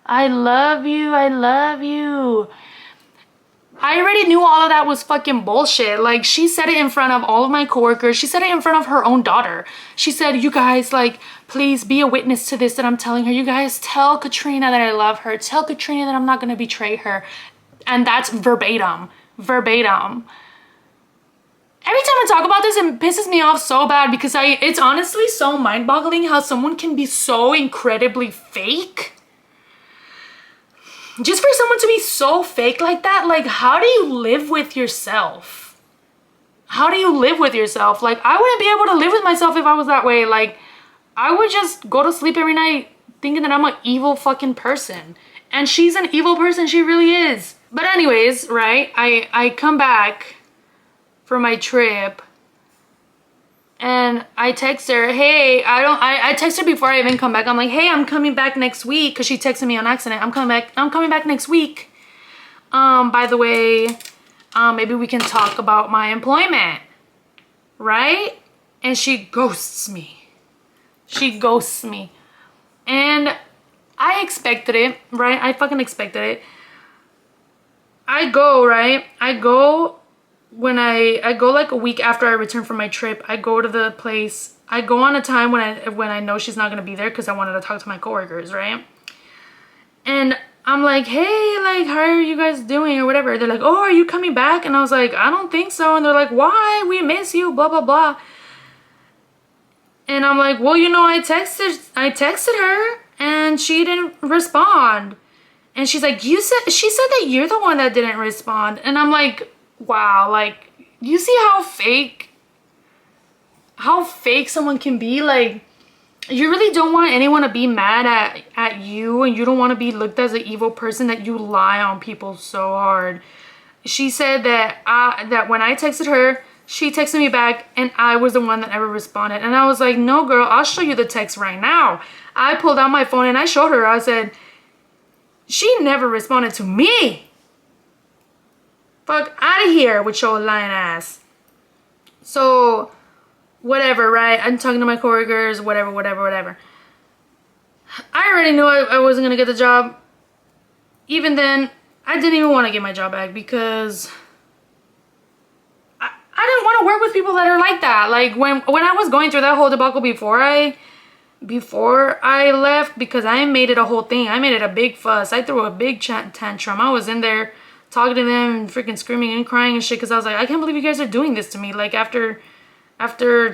I love you, I love you. I already knew all of that was fucking bullshit. Like, she said it in front of all of my coworkers. She said it in front of her own daughter. She said, you guys, like, please be a witness to this that I'm telling her. You guys tell Katrina that I love her. Tell Katrina that I'm not gonna betray her. And that's verbatim. Verbatim. Every time I talk about this, it pisses me off so bad because it's honestly so mind-boggling how someone can be so incredibly fake. Just for someone to be so fake like that, like, how do you live with yourself? How do you live with yourself? Like, I wouldn't be able to live with myself if I was that way. Like, I would just go to sleep every night thinking that I'm an evil fucking person. And she's an evil person, she really is. But anyways, right, I come back from my trip and I text her, hey, I text her before I even come back. I'm like, hey, I'm coming back next week, because she texted me on accident. I'm coming back next week. By the way, maybe we can talk about my employment, right? And she ghosts me. She ghosts me. And I expected it, right? I fucking expected it. I go, right? I go like a week after I return from my trip. I go to the place. I go on a time when I know she's not gonna be there because I wanted to talk to my coworkers, right? And I'm like, hey, like, how are you guys doing or whatever? They're like, oh, are you coming back? And I was like, I don't think so. And they're like, why? We miss you, blah, blah, blah. And I'm like, well, you know, I texted her and she didn't respond. And she's like, she said that you're the one that didn't respond. And I'm like, wow, like, you see how fake someone can be? Like, you really don't want anyone to be mad at you, and you don't want to be looked as an evil person, that you lie on people so hard. She said that that when I texted her, she texted me back and I was the one that ever responded. And I was like, no, girl, I'll show you the text right now. I pulled out my phone and I showed her. I said, she never responded to me. Fuck out of here with your lying ass. So, whatever, right? I'm talking to my coworkers, whatever. I already knew I wasn't gonna get the job. Even then, I didn't even want to get my job back because I didn't want to work with people that are like that. Like, when I was going through that whole debacle before I left, because I made it a whole thing. I made it a big fuss. I threw a big tantrum. I was in there talking to them and freaking screaming and crying and shit because I was like, I can't believe you guys are doing this to me. Like, after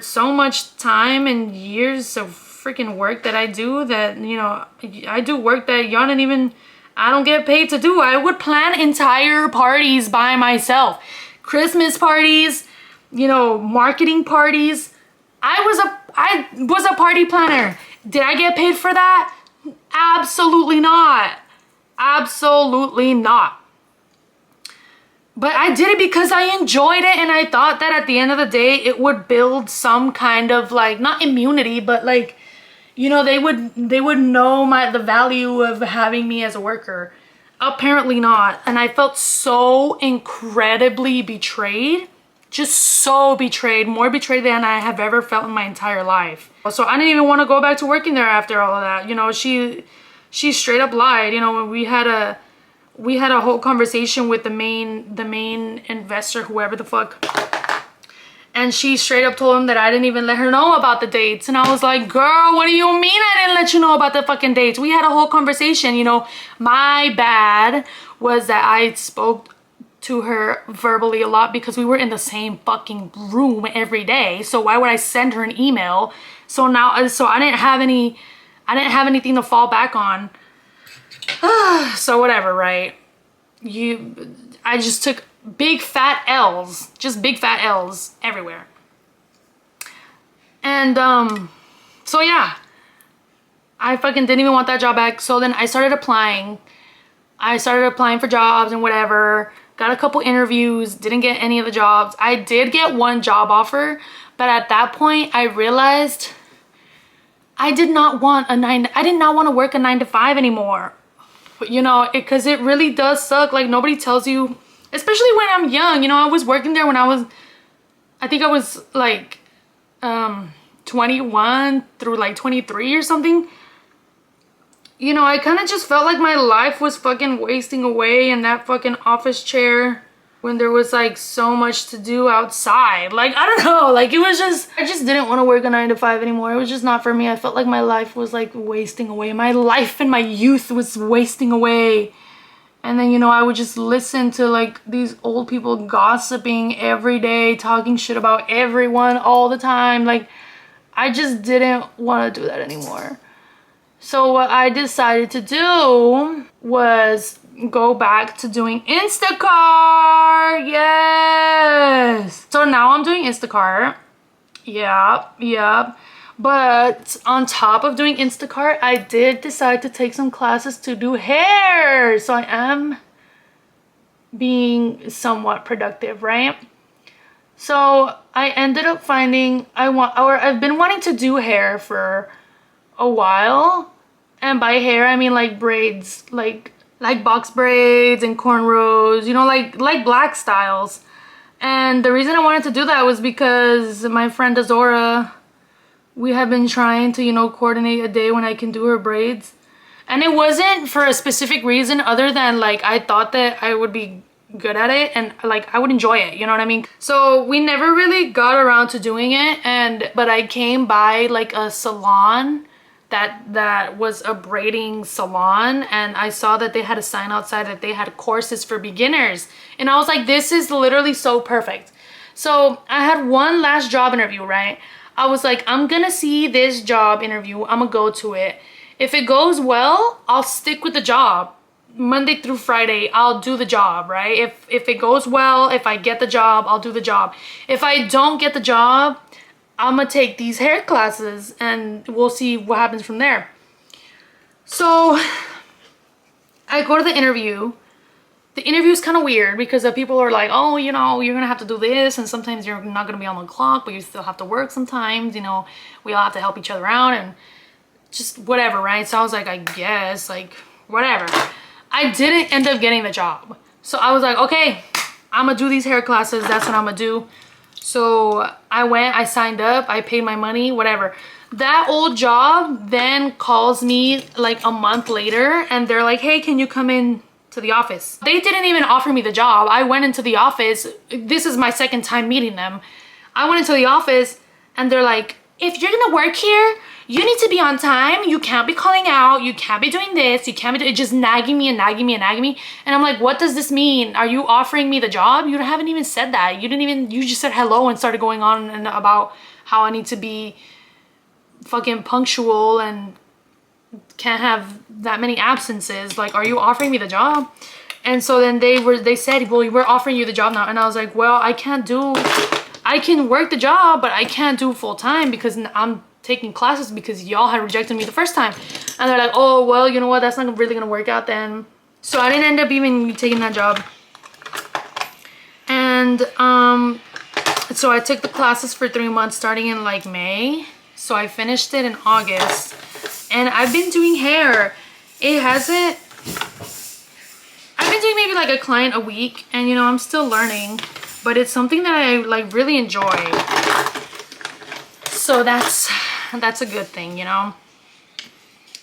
so much time and years of freaking work that I do, that, you know, I do work that y'all didn't even, I don't get paid to do. I would plan entire parties by myself. Christmas parties, you know, marketing parties. I was a party planner. Did I get paid for that? Absolutely not. Absolutely not. But I did it because I enjoyed it, and I thought that at the end of the day it would build some kind of, like, not immunity, but, like, you know, they would know the value of having me as a worker. Apparently not. And I felt so incredibly betrayed. Just so betrayed. More betrayed than I have ever felt in my entire life. So I didn't even want to go back to working there after all of that. You know, she straight up lied. You know, we had a whole conversation with the main investor, whoever the fuck. And she straight up told him that I didn't even let her know about the dates. And I was like, girl, what do you mean I didn't let you know about the fucking dates? We had a whole conversation, you know. My bad was that I spoke to her verbally a lot because we were in the same fucking room every day. So why would I send her an email? So I didn't have anything to fall back on. So whatever, right? I just took big fat L's, just big fat L's everywhere. And so yeah, I fucking didn't even want that job back. So then I started applying for jobs and whatever. Got a couple interviews, didn't get any of the jobs. I did get one job offer, but at that point I realized I did not want to work a 9 to 5 anymore. you know, because it really does suck. Like, nobody tells you, especially when I'm young. You know, I was working there when I think I was like 21 through like 23 or something. You know, I kind of just felt like my life was fucking wasting away in that fucking office chair when there was like so much to do outside. Like, I don't know, like it was just, I just didn't want to work a 9 to 5 anymore. It was just not for me. I felt like my life was like wasting away. My life and my youth was wasting away. And then, you know, I would just listen to like these old people gossiping every day, talking shit about everyone all the time. Like, I just didn't want to do that anymore. So what I decided to do was go back to doing Instacart. Yes. So now I'm doing Instacart. Yep. But on top of doing Instacart, I did decide to take some classes to do hair. So I am being somewhat productive, right? So I ended up finding I've been wanting to do hair for a while, and by hair I mean like braids, like box braids and cornrows, you know, like black styles. And the reason I wanted to do that was because my friend Azora, we have been trying to, you know, coordinate a day when I can do her braids, and it wasn't for a specific reason other than like I thought that I would be good at it and like I would enjoy it, you know what I mean? So we never really got around to doing it, but I came by like a salon that was a braiding salon, and I saw that they had a sign outside that they had courses for beginners, and I was like, this is literally so perfect. So I had one last job interview, right? I was like, I'm gonna see this job interview, I'm gonna go to it. If it goes well, I'll stick with the job. Monday through Friday, I'll do the job, right? If it goes well, if I get the job, I'll do the job. If I don't get the job, I'm gonna take these hair classes and we'll see what happens from there. So I go to the interview. The interview is kind of weird because the people are like, oh, you know, you're gonna have to do this, and sometimes you're not gonna be on the clock, but you still have to work sometimes, you know, we all have to help each other out and just whatever, right? So I was like, I guess, like, whatever. I didn't end up getting the job. So I was like, okay, I'm gonna do these hair classes. That's what I'm gonna do. So I went, I signed up, I paid my money, whatever. That old job then calls me like a month later and they're like, hey, can you come in to the office? They didn't even offer me the job. I went into the office. This is my second time meeting them. I went into the office and they're like, if you're gonna work here, you need to be on time. You can't be calling out. You can't be doing this. You can't be doing, just nagging me and nagging me and nagging me. And I'm like, what does this mean? Are you offering me the job? You haven't even said that. You just said hello and started going on and about how I need to be fucking punctual and can't have that many absences. Like, are you offering me the job? And so then they said, well, we're offering you the job now. And I was like, well, I can work the job, but I can't do full time because I'm taking classes because y'all had rejected me the first time. And they're like, oh, well, you know what? That's not really gonna work out then. So I didn't end up even taking that job. And so I took the classes for 3 months starting in like May. So I finished it in August. And I've been doing hair. I've been doing maybe like a client a week, and you know, I'm still learning, but it's something that I like really enjoy. So that's a good thing, you know.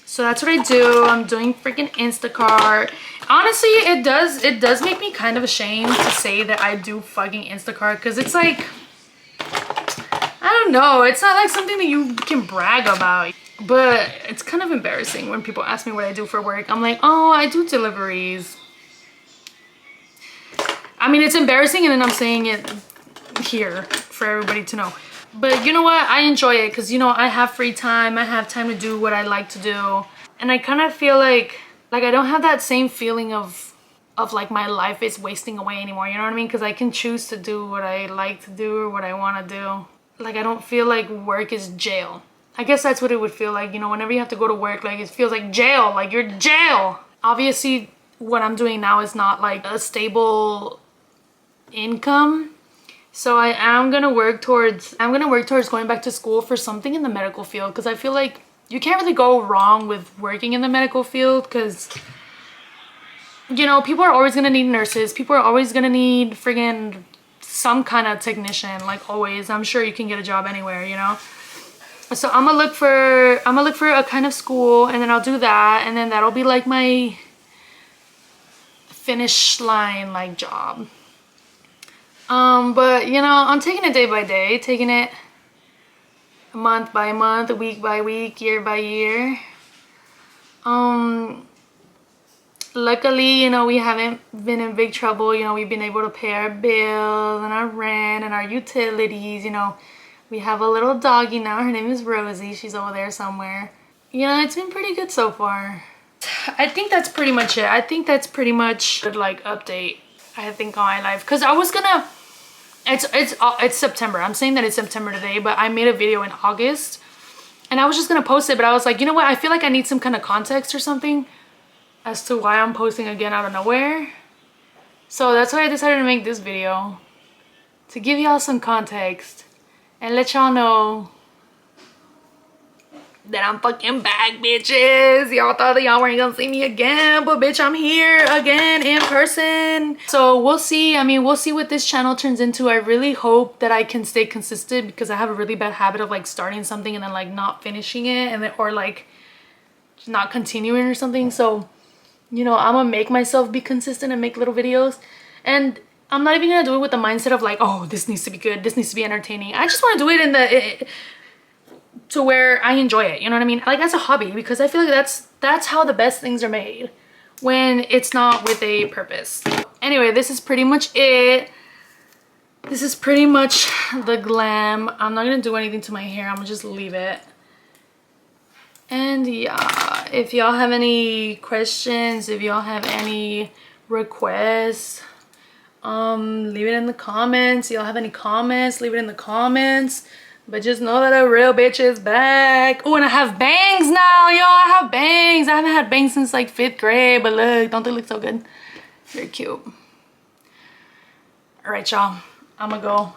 So that's what I do. I'm doing freaking Instacart. Honestly, it does make me kind of ashamed to say that I do fucking Instacart, because it's like, I don't know, it's not like something that you can brag about. But it's kind of embarrassing when people ask me what I do for work. I'm like, oh, I do deliveries. I mean, it's embarrassing, and then I'm saying it here for everybody to know. But you know what? I enjoy it because, you know, I have free time. I have time to do what I like to do. And I kind of feel like I don't have that same feeling of like my life is wasting away anymore. You know what I mean? Because I can choose to do what I like to do or what I want to do. Like, I don't feel like work is jail. I guess that's what it would feel like, you know, whenever you have to go to work, like it feels like jail, like you're in jail. Obviously, what I'm doing now is not like a stable income. So I am gonna work towards going back to school for something in the medical field, because I feel like you can't really go wrong with working in the medical field, because you know, people are always gonna need nurses. People are always gonna need friggin' some kind of technician, like always. I'm sure you can get a job anywhere, you know. So I'm gonna look for a kind of school, and then I'll do that, and then that'll be like my finish line like job. But you know, I'm taking it day by day, taking it month by month, week by week, year by year. Luckily, you know, we haven't been in big trouble. You know, we've been able to pay our bills and our rent and our utilities. You know, we have a little doggy now. Her name is Rosie. She's over there somewhere. You know, it's been pretty good so far. I think that's pretty much it. I think that's pretty much good, like, update, I think, on my life. Because I was gonna... It's September. I'm saying that it's September today, but I made a video in August. And I was just gonna post it, but I was like, you know what? I feel like I need some kind of context or something as to why I'm posting again out of nowhere. So that's why I decided to make this video, to give y'all some context and let y'all know that I'm fucking back, bitches. Y'all thought that y'all weren't gonna see me again, but bitch, I'm here again in person. So we'll see. I mean, we'll see what this channel turns into. I really hope that I can stay consistent, because I have a really bad habit of like starting something and then like not finishing it, and then, or like just not continuing or something. So, you know, I'm gonna make myself be consistent and make little videos. And I'm not even gonna do it with the mindset of like, oh, this needs to be good, this needs to be entertaining. I just want to do it in the to where I enjoy it, you know what I mean? Like, as a hobby, because I feel like that's how the best things are made, when it's not with a purpose. Anyway, this is pretty much it. This is pretty much the glam. I'm not gonna do anything to my hair. I'm gonna just leave it. And yeah, if y'all have any questions, if y'all have any requests, leave it in the comments. Y'all have any comments, leave it in the comments. But just know that a real bitch is back. Oh, and I have bangs now, y'all. I have bangs. I haven't had bangs since like 5th grade, but look, don't they look so good? Very cute. All right, y'all, I'm gonna go.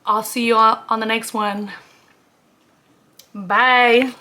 I'll see you all on the next one. Bye.